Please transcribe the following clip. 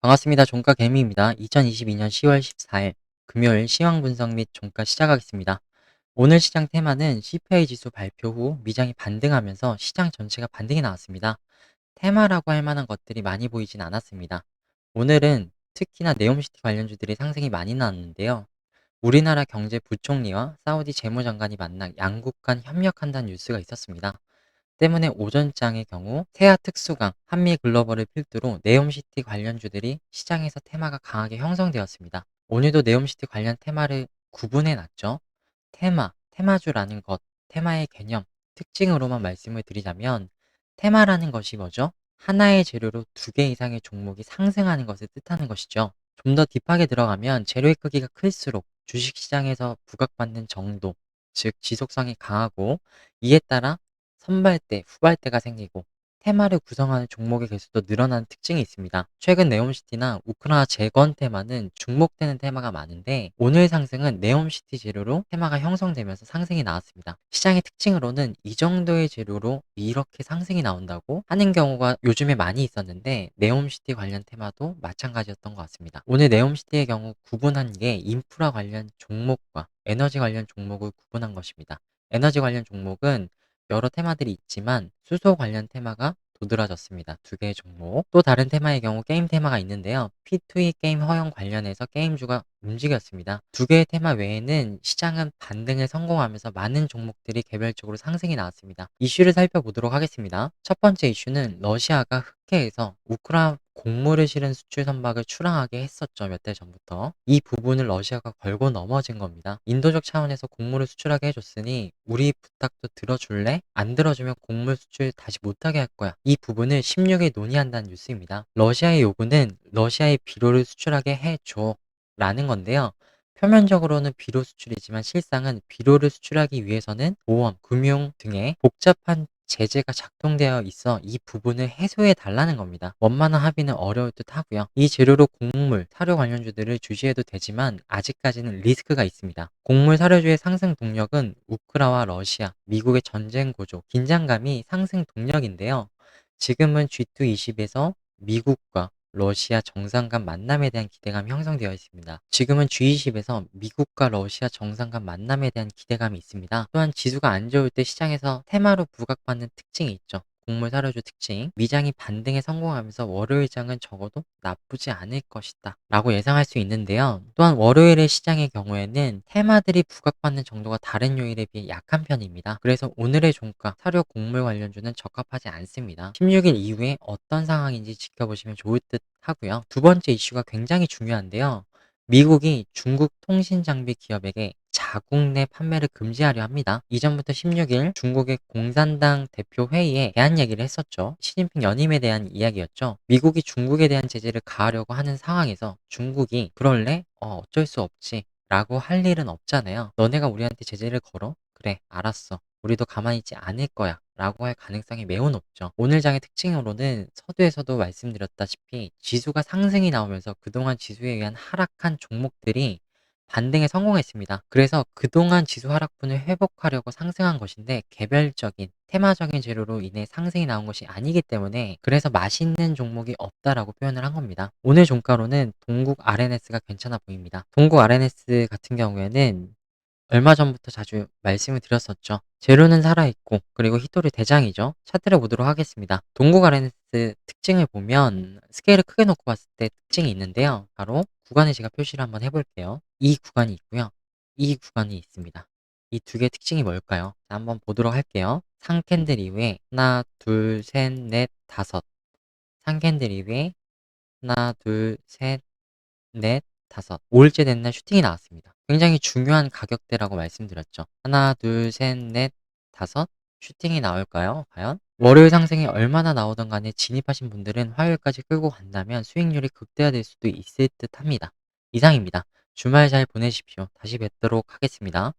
반갑습니다. 종가 개미입니다. 2022년 10월 14일 금요일 시황 분석 및 종가 시작하겠습니다. 오늘 시장 테마는 CPI 지수 발표 후 미장이 반등하면서 시장 전체가 반등이 나왔습니다. 테마라고 할 만한 것들이 많이 보이진 않았습니다. 오늘은 특히나 네옴시티 관련주들이 상승이 많이 나왔는데요. 우리나라 경제부총리와 사우디 재무장관이 만나 양국 간 협력한다는 뉴스가 있었습니다. 때문에 오전장의 경우 세아 특수강, 한미 글로벌을 필두로 네옴시티 관련주들이 시장에서 테마가 강하게 형성되었습니다. 오늘도 네옴시티 관련 테마를 구분해 놨죠. 테마주라는 것, 테마의 개념, 특징으로만 말씀을 드리자면 테마라는 것이 뭐죠? 하나의 재료로 두 개 이상의 종목이 상승하는 것을 뜻하는 것이죠. 좀 더 딥하게 들어가면 재료의 크기가 클수록 주식시장에서 부각받는 정도, 즉 지속성이 강하고 이에 따라 선발대, 후발대가 생기고 테마를 구성하는 종목의 개수도 늘어나는 특징이 있습니다. 최근 네옴시티나 우크라이나 재건 테마는 중복되는 테마가 많은데 오늘 상승은 네옴시티 재료로 테마가 형성되면서 상승이 나왔습니다. 시장의 특징으로는 이 정도의 재료로 이렇게 상승이 나온다고 하는 경우가 요즘에 많이 있었는데 네옴시티 관련 테마도 마찬가지였던 것 같습니다. 오늘 네옴시티의 경우 구분한 게 인프라 관련 종목과 에너지 관련 종목을 구분한 것입니다. 에너지 관련 종목은 여러 테마들이 있지만 수소 관련 테마가 도드라졌습니다. 두 개의 종목. 또 다른 테마의 경우 게임 테마가 있는데요. P2E 게임 허용 관련해서 게임주가 움직였습니다. 두 개의 테마 외에는 시장은 반등에 성공하면서 많은 종목들이 개별적으로 상승이 나왔습니다. 이슈를 살펴보도록 하겠습니다. 첫 번째 이슈는 러시아가 흑해에서 우크라이나 곡물을 실은 수출 선박을 출항하게 했었죠. 몇 달 전부터. 이 부분을 러시아가 걸고 넘어진 겁니다. 인도적 차원에서 곡물을 수출하게 해줬으니 우리 부탁도 들어줄래? 안 들어주면 곡물 수출 다시 못하게 할 거야. 이 부분을 16일 논의한다는 뉴스입니다. 러시아의 요구는 러시아의 비료를 수출하게 해줘 라는 건데요. 표면적으로는 비료 수출이지만 실상은 비료를 수출하기 위해서는 보험, 금융 등의 복잡한 제재가 작동되어 있어 이 부분을 해소해 달라는 겁니다. 원만한 합의는 어려울 듯 하고요. 이 재료로 곡물, 사료 관련주들을 주시해도 되지만 아직까지는 리스크가 있습니다. 곡물 사료주의 상승 동력은 우크라와 러시아, 미국의 전쟁 고조, 긴장감이 상승 동력인데요. 지금은 G220에서 미국과 러시아 정상 간 만남에 대한 기대감이 형성되어 있습니다. 지금은 G20에서 미국과 러시아 정상 간 만남에 대한 기대감이 있습니다. 또한 지수가 안 좋을 때 시장에서 테마로 부각받는 특징이 있죠. 곡물 사료주 특징, 미장이 반등에 성공하면서 월요일장은 적어도 나쁘지 않을 것이다 라고 예상할 수 있는데요. 또한 월요일의 시장의 경우에는 테마들이 부각받는 정도가 다른 요일에 비해 약한 편입니다. 그래서 오늘의 종가, 사료 곡물 관련주는 적합하지 않습니다. 16일 이후에 어떤 상황인지 지켜보시면 좋을 듯 하고요. 두 번째 이슈가 굉장히 중요한데요. 미국이 중국 통신 장비 기업에게 자국 내 판매를 금지하려 합니다. 이전부터 16일 중국의 공산당 대표 회의에 대한 얘기를 했었죠. 시진핑 연임에 대한 이야기였죠. 미국이 중국에 대한 제재를 가하려고 하는 상황에서 중국이 그럴래? 어쩔 수 없지. 라고 할 일은 없잖아요. 너네가 우리한테 제재를 걸어? 그래, 알았어. 우리도 가만히 있지 않을 거야. 라고 할 가능성이 매우 높죠. 오늘 장의 특징으로는 서두에서도 말씀드렸다시피 지수가 상승이 나오면서 그동안 지수에 의한 하락한 종목들이 반등에 성공했습니다. 그래서 그동안 지수 하락분을 회복하려고 상승한 것인데 개별적인 테마적인 재료로 인해 상승이 나온 것이 아니기 때문에 그래서 맛있는 종목이 없다라고 표현을 한 겁니다. 오늘 종가로는 동국 RNS가 괜찮아 보입니다. 동국 RNS 같은 경우에는 얼마 전부터 자주 말씀을 드렸었죠. 재료는 살아있고 그리고 히토리 대장이죠. 차트를 보도록 하겠습니다. 동국 RNS 특징을 보면 스케일을 크게 놓고 봤을 때 특징이 있는데요. 바로 구간을 제가 표시를 한번 해볼게요. 이 구간이 있고요. 이 구간이 있습니다. 이 두 개의 특징이 뭘까요? 자, 한번 보도록 할게요. 상캔들 이후에 하나, 둘, 셋, 넷, 다섯. 상캔들 이후에 하나, 둘, 셋, 넷, 다섯. 5일째 된 날 슈팅이 나왔습니다. 굉장히 중요한 가격대라고 말씀드렸죠. 하나, 둘, 셋, 넷, 다섯. 슈팅이 나올까요? 과연? 월요일 상승이 얼마나 나오던 간에 진입하신 분들은 화요일까지 끌고 간다면 수익률이 극대화될 수도 있을 듯 합니다. 이상입니다. 주말 잘 보내십시오. 다시 뵙도록 하겠습니다.